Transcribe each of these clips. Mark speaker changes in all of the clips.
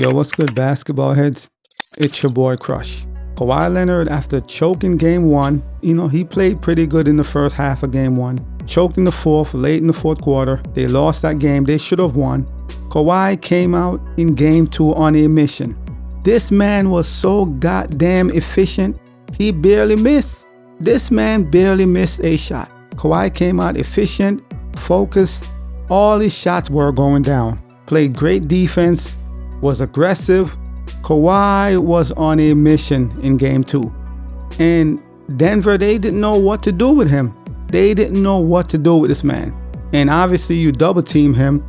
Speaker 1: Yo, what's good, basketball heads? It's your boy Crush. Kawhi Leonard, after choking game one, he played pretty good in the first half of game one. Choked in the fourth, late in the fourth quarter. They lost that game. They should have won. Kawhi came out in game two on a mission. This man was so goddamn efficient, he barely missed. This man barely missed a shot. Kawhi came out efficient, focused. All his shots were going down. Played great defense, was aggressive. Kawhi was on a mission in game two. And Denver, they didn't know what to do with him. They didn't know what to do with this man. And obviously you double team him,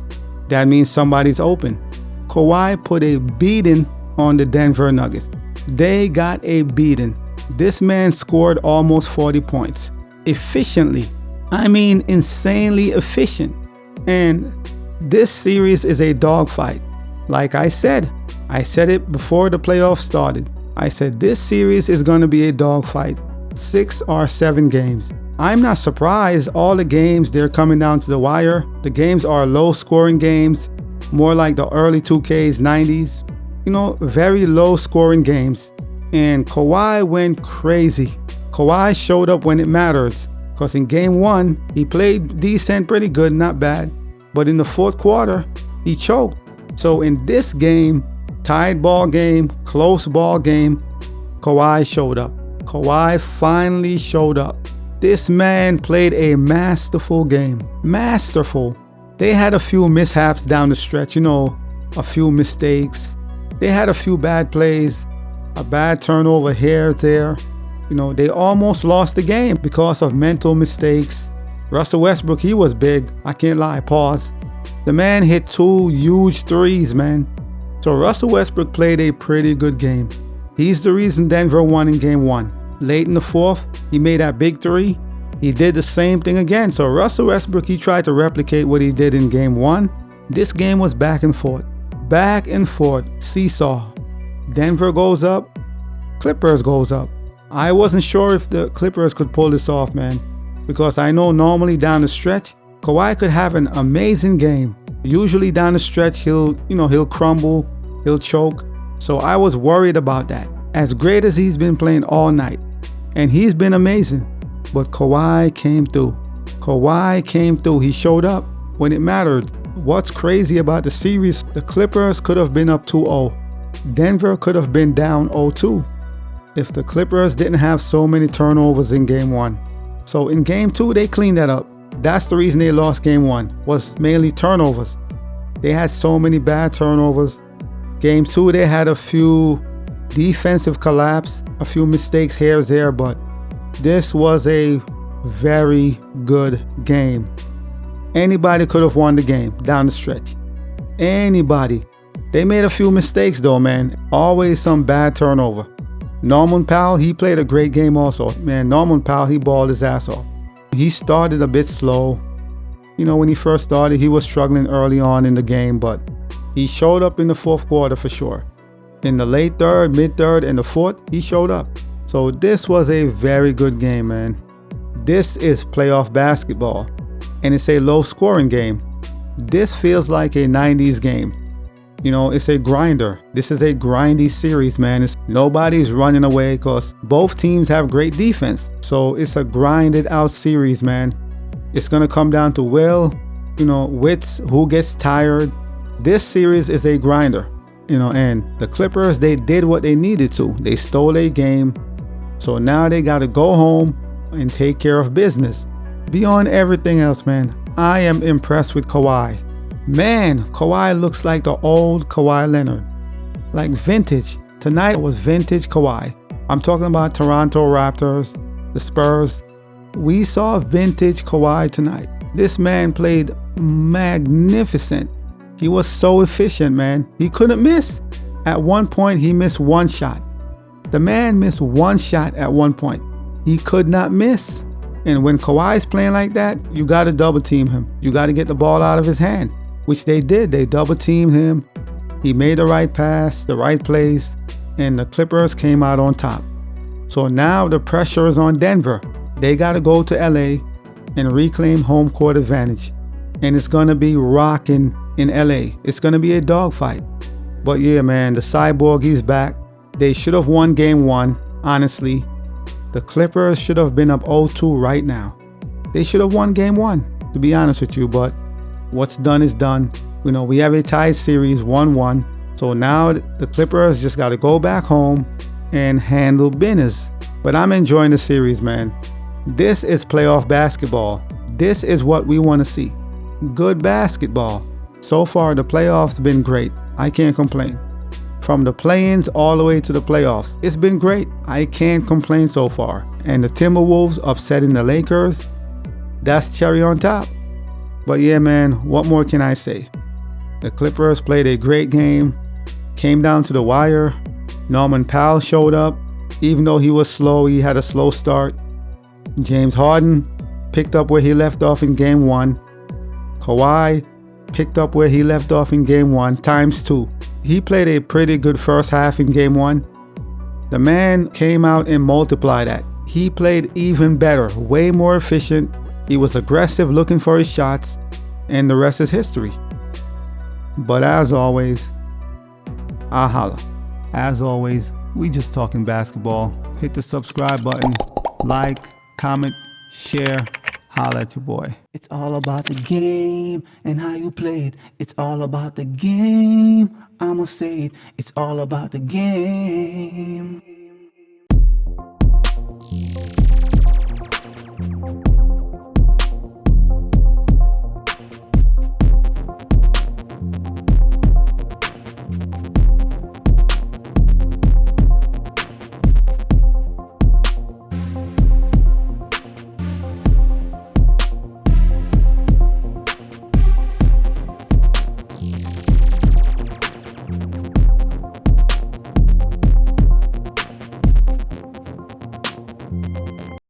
Speaker 1: that means somebody's open. Kawhi put a beating on the Denver Nuggets. They got a beating. This man scored almost 40 points. Efficiently. I mean, insanely efficient. And this series is a dogfight. Like I said it before the playoffs started. I said this series is going to be a dogfight. 6 or 7 games. I'm not surprised. All the games, they're coming down to the wire. The games are low scoring games, more like the early 2Ks, 90s. Very low scoring games. And Kawhi went crazy. Kawhi showed up when it mattered. Because in game one, he played decent, pretty good, not bad. But in the fourth quarter, he choked. So in this game, tied ball game, close ball game, Kawhi showed up. Kawhi finally showed up. This man played a masterful game. Masterful. They had a few mishaps down the stretch, a few mistakes. They had a few bad plays, a bad turnover here, there. They almost lost the game because of mental mistakes. Russell Westbrook, he was big. I can't lie, pause. The man hit 2 huge threes, man. So Russell Westbrook played a pretty good game. He's the reason Denver won in game one. Late in the fourth, he made that big 3. He did the same thing again. So Russell Westbrook, he tried to replicate what he did in game one. This game was back and forth. Back and forth. Seesaw. Denver goes up. Clippers goes up. I wasn't sure if the Clippers could pull this off, man. Because I know normally down the stretch, Kawhi could have an amazing game. Usually down the stretch, he'll crumble, he'll choke. So I was worried about that. As great as he's been playing all night, and he's been amazing, but Kawhi came through. Kawhi came through. He showed up when it mattered. What's crazy about the series, the Clippers could have been up 2-0. Denver could have been down 0-2 if the Clippers didn't have so many turnovers in game one. So in game two, they cleaned that up. That's the reason they lost game one, was mainly turnovers. They had so many bad turnovers. Game two, they had a few defensive collapse, a few mistakes here and there, but this was a very good game. Anybody could have won the game down the stretch. Anybody. They made a few mistakes though, man. Always some bad turnover. Norman Powell, he played a great game also. Man, Norman Powell, he balled his ass off. He started a bit slow. When he first started, he was struggling early on in the game, but he showed up in the fourth quarter for sure. In the late third, mid-third, and the fourth, he showed up. So this was a very good game, man. This is playoff basketball, and it's a low-scoring game. This feels like a 90s game. It's a grinder. This is a grindy series, man. Nobody's running away because both teams have great defense. So it's a grinded out series, man. It's going to come down to wits, who gets tired. This series is a grinder, and the Clippers, they did what they needed to. They stole a game. So now they got to go home and take care of business. Beyond everything else, man, I am impressed with Kawhi. Man, Kawhi looks like the old Kawhi Leonard. Like vintage. Tonight was vintage Kawhi. I'm talking about Toronto Raptors, the Spurs. We saw vintage Kawhi tonight. This man played magnificent. He was so efficient, man. He couldn't miss. At one point, he missed 1 shot. The man missed 1 shot at one point. He could not miss. And when Kawhi's playing like that, you got to double team him. You got to get the ball out of his hand, which they did. They double teamed him. He made the right pass, the right plays, and the Clippers came out on top. So now the pressure is on Denver. They got to go to LA and reclaim home court advantage. And it's going to be rocking in LA. It's going to be a dogfight. But yeah, man, the Cyborg, he's back. They should have won game 1, honestly. The Clippers should have been up 0-2 right now. They should have won game 1, to be honest with you, but what's done is done. You know, we have a tied series 1-1. So now the Clippers just got to go back home and handle business. But I'm enjoying the series, man. This is playoff basketball. This is what we want to see. Good basketball. So far, the playoffs been great. I can't complain. From the play-ins all the way to the playoffs, it's been great. I can't complain so far. And the Timberwolves upsetting the Lakers, that's cherry on top. But yeah, man, what more can I say? The Clippers played a great game. Came down to the wire. Norman Powell showed up. Even though he was slow, he had a slow start. James Harden picked up where he left off in game 1. Kawhi picked up where he left off in game 1 times 2. He played a pretty good first half in game 1. The man came out and multiplied that. He played even better, way more efficient. He was aggressive looking for his shots, and the rest is history. But as always, I holla. As always, we just talking basketball. Hit the subscribe button, like, comment, share. Holla at your boy.
Speaker 2: It's all about the game and how you play it. It's all about the game. I'ma say it. It's all about the game.